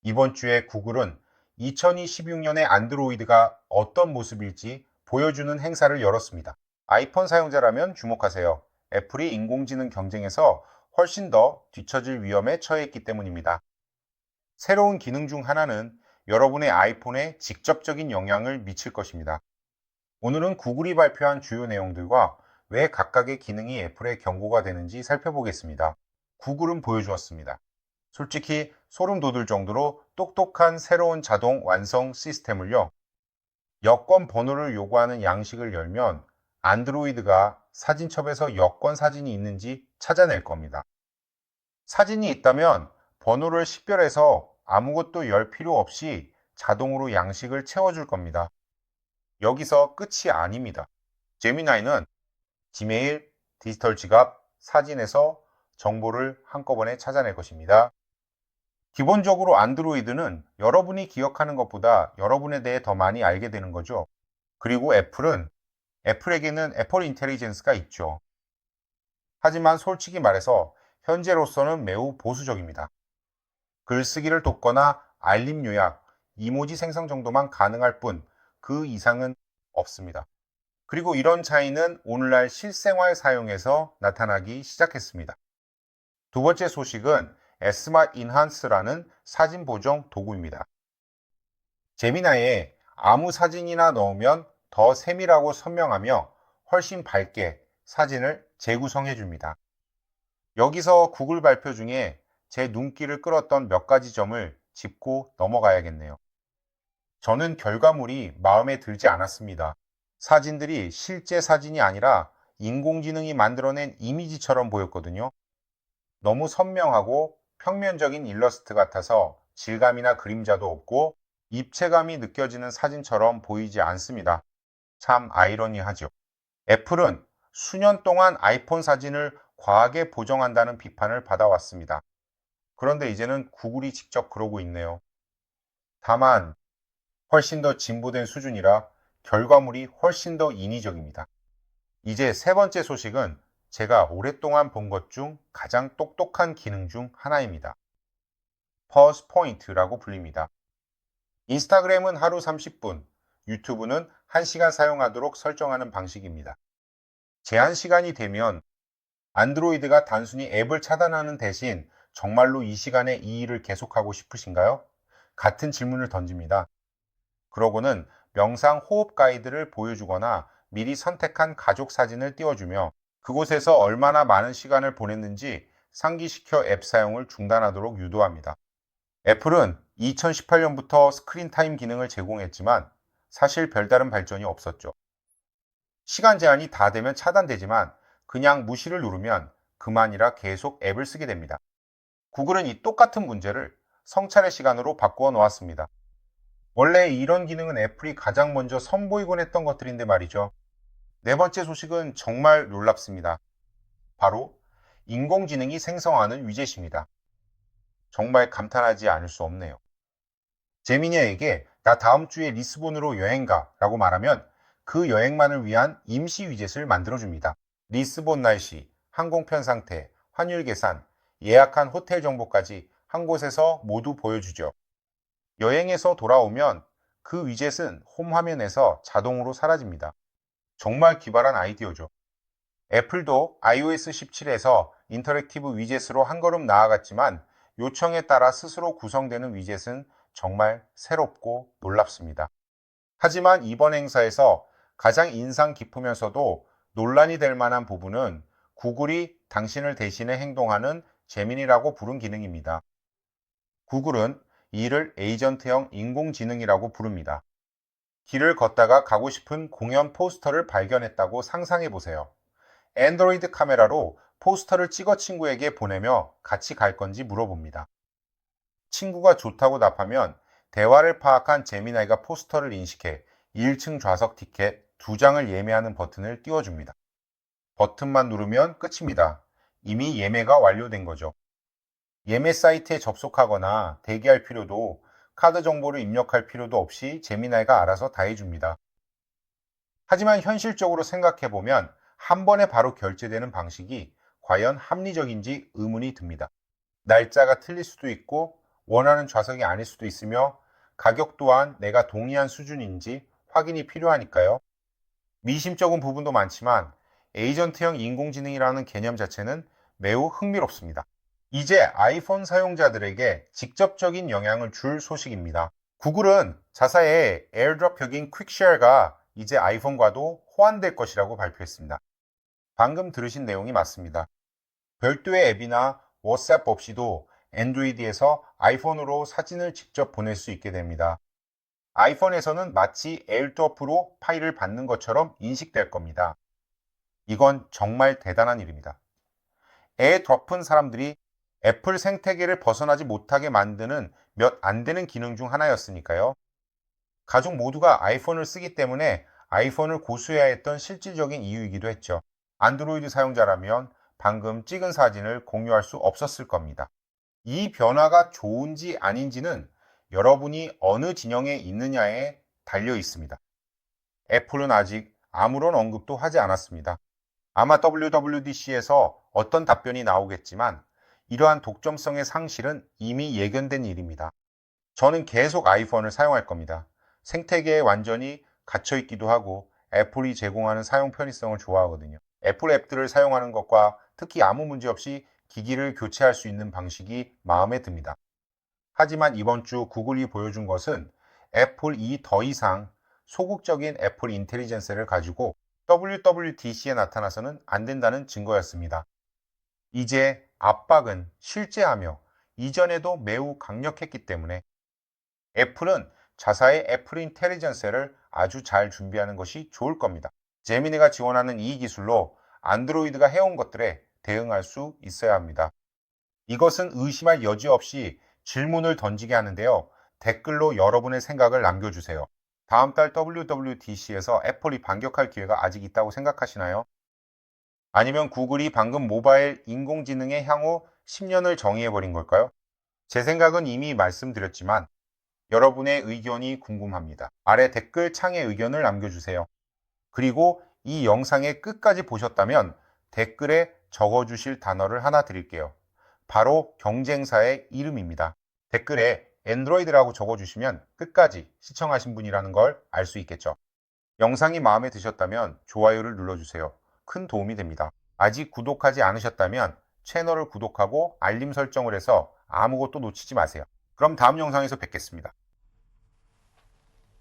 이번 주에 구글은 2026년의 안드로이드가 어떤 모습일지 보여주는 행사를 열었습니다. 아이폰 사용자라면 주목하세요. 애플이 인공지능 경쟁에서 훨씬 더 뒤처질 위험에 처해 있기 때문입니다. 새로운 기능 중 하나는 여러분의 아이폰에 직접적인 영향을 미칠 것입니다. 오늘은 구글이 발표한 주요 내용들과 왜 각각의 기능이 애플의 경고가 되는지 살펴보겠습니다. 구글은 보여주었습니다. 솔직히 소름 돋을 정도로 똑똑한 새로운 자동 완성 시스템을요. 여권 번호를 요구하는 양식을 열면 안드로이드가 사진첩에서 여권 사진이 있는지 찾아낼 겁니다. 사진이 있다면 번호를 식별해서 아무것도 열 필요 없이 자동으로 양식을 채워줄 겁니다. 여기서 끝이 아닙니다. 제미나이는 지메일, 디지털 지갑, 사진에서 정보를 한꺼번에 찾아낼 것입니다. 기본적으로 안드로이드는 여러분이 기억하는 것보다 여러분에 대해 더 많이 알게 되는 거죠. 그리고 애플에게는 애플 인텔리전스가 있죠. 하지만 솔직히 말해서 현재로서는 매우 보수적입니다. 글쓰기를 돕거나 알림 요약, 이모지 생성 정도만 가능할 뿐 그 이상은 없습니다. 그리고 이런 차이는 오늘날 실생활 사용에서 나타나기 시작했습니다. 두 번째 소식은 스마트 인한스라는 사진 보정 도구입니다. 제미나이에 아무 사진이나 넣으면 더 세밀하고 선명하며 훨씬 밝게 사진을 재구성해 줍니다. 여기서 구글 발표 중에 제 눈길을 끌었던 몇 가지 점을 짚고 넘어가야겠네요. 저는 결과물이 마음에 들지 않았습니다. 사진들이 실제 사진이 아니라 인공지능이 만들어낸 이미지처럼 보였거든요. 너무 선명하고 평면적인 일러스트 같아서 질감이나 그림자도 없고 입체감이 느껴지는 사진처럼 보이지 않습니다. 참 아이러니하죠. 애플은 수년 동안 아이폰 사진을 과하게 보정한다는 비판을 받아왔습니다. 그런데 이제는 구글이 직접 그러고 있네요. 다만 훨씬 더 진보된 수준이라 결과물이 훨씬 더 인위적입니다. 이제 세 번째 소식은 제가 오랫동안 본 것 중 가장 똑똑한 기능 중 하나입니다. 퍼스 포인트라고 불립니다. 인스타그램은 하루 30분, 유튜브는 1시간 사용하도록 설정하는 방식입니다. 제한 시간이 되면 안드로이드가 단순히 앱을 차단하는 대신 정말로 이 시간에 이 일을 계속하고 싶으신가요? 같은 질문을 던집니다. 그러고는 명상 호흡 가이드를 보여주거나 미리 선택한 가족 사진을 띄워주며 그곳에서 얼마나 많은 시간을 보냈는지 상기시켜 앱 사용을 중단하도록 유도합니다. 애플은 2018년부터 스크린 타임 기능을 제공했지만 사실 별다른 발전이 없었죠. 시간 제한이 다 되면 차단되지만 그냥 무시를 누르면 그만이라 계속 앱을 쓰게 됩니다. 구글은 이 똑같은 문제를 성찰의 시간으로 바꾸어 놓았습니다. 원래 이런 기능은 애플이 가장 먼저 선보이곤 했던 것들인데 말이죠. 네 번째 소식은 정말 놀랍습니다. 바로 인공지능이 생성하는 위젯입니다. 정말 감탄하지 않을 수 없네요. 제미니아에게 나 다음 주에 리스본으로 여행 가 라고 말하면 그 여행만을 위한 임시 위젯을 만들어줍니다. 리스본 날씨, 항공편 상태, 환율 계산, 예약한 호텔 정보까지 한 곳에서 모두 보여주죠. 여행에서 돌아오면 그 위젯은 홈 화면에서 자동으로 사라집니다. 정말 기발한 아이디어죠. 애플도 iOS 17에서 인터랙티브 위젯으로 한 걸음 나아갔지만 요청에 따라 스스로 구성되는 위젯은 정말 새롭고 놀랍습니다. 하지만 이번 행사에서 가장 인상 깊으면서도 논란이 될 만한 부분은 구글이 당신을 대신해 행동하는 제민이라고 부른 기능입니다. 구글은 이를 에이전트형 인공지능이라고 부릅니다. 길을 걷다가 가고 싶은 공연 포스터를 발견했다고 상상해 보세요. 안드로이드 카메라로 포스터를 찍어 친구에게 보내며 같이 갈 건지 물어봅니다. 친구가 좋다고 답하면 대화를 파악한 제미나이가 포스터를 인식해 1층 좌석 티켓 2장을 예매하는 버튼을 띄워줍니다. 버튼만 누르면 끝입니다. 이미 예매가 완료된 거죠. 예매 사이트에 접속하거나 대기할 필요도 카드 정보를 입력할 필요도 없이 제미나이가 알아서 다 해줍니다. 하지만 현실적으로 생각해보면 한 번에 바로 결제되는 방식이 과연 합리적인지 의문이 듭니다. 날짜가 틀릴 수도 있고 원하는 좌석이 아닐 수도 있으며 가격 또한 내가 동의한 수준인지 확인이 필요하니까요. 미심쩍은 부분도 많지만 에이전트형 인공지능이라는 개념 자체는 매우 흥미롭습니다. 이제 아이폰 사용자들에게 직접적인 영향을 줄 소식입니다. 구글은 자사의 에어드롭 벽인 퀵쉐어가 이제 아이폰과도 호환될 것이라고 발표했습니다. 방금 들으신 내용이 맞습니다. 별도의 앱이나 워츠앱 없이도 안드로이드에서 아이폰으로 사진을 직접 보낼 수 있게 됩니다. 아이폰에서는 마치 에어드롭으로 파일을 받는 것처럼 인식될 겁니다. 이건 정말 대단한 일입니다. 에어드롭은 사람들이 애플 생태계를 벗어나지 못하게 만드는 몇 안 되는 기능 중 하나였으니까요. 가족 모두가 아이폰을 쓰기 때문에 아이폰을 고수해야 했던 실질적인 이유이기도 했죠. 안드로이드 사용자라면 방금 찍은 사진을 공유할 수 없었을 겁니다. 이 변화가 좋은지 아닌지는 여러분이 어느 진영에 있느냐에 달려 있습니다. 애플은 아직 아무런 언급도 하지 않았습니다. 아마 WWDC에서 어떤 답변이 나오겠지만 이러한 독점성의 상실은 이미 예견된 일입니다. 저는 계속 아이폰을 사용할 겁니다. 생태계에 완전히 갇혀 있기도 하고 애플이 제공하는 사용 편의성을 좋아하거든요. 애플 앱들을 사용하는 것과 특히 아무 문제 없이 기기를 교체할 수 있는 방식이 마음에 듭니다. 하지만 이번 주 구글이 보여준 것은 애플이 더 이상 소극적인 애플 인텔리전스를 가지고 WWDC에 나타나서는 안 된다는 증거였습니다. 이제 압박은 실제하며 이전에도 매우 강력했기 때문에 애플은 자사의 애플 인텔리전스를 아주 잘 준비하는 것이 좋을 겁니다. 제미니가 지원하는 이 기술로 안드로이드가 해온 것들에 대응할 수 있어야 합니다. 이것은 의심할 여지 없이 질문을 던지게 하는데요. 댓글로 여러분의 생각을 남겨주세요. 다음 달 WWDC에서 애플이 반격할 기회가 아직 있다고 생각하시나요? 아니면 구글이 방금 모바일 인공지능의 향후 10년을 정의해버린 걸까요? 제 생각은 이미 말씀드렸지만 여러분의 의견이 궁금합니다. 아래 댓글 창에 의견을 남겨주세요. 그리고 이 영상의 끝까지 보셨다면 댓글에 적어주실 단어를 하나 드릴게요. 바로 경쟁사의 이름입니다. 댓글에 안드로이드라고 적어주시면 끝까지 시청하신 분이라는 걸 알 수 있겠죠. 영상이 마음에 드셨다면 좋아요를 눌러주세요. 큰 도움이 됩니다. 아직 구독하지 않으셨다면 채널을 구독하고 알림 설정을 해서 아무것도 놓치지 마세요. 그럼 다음 영상에서 뵙겠습니다.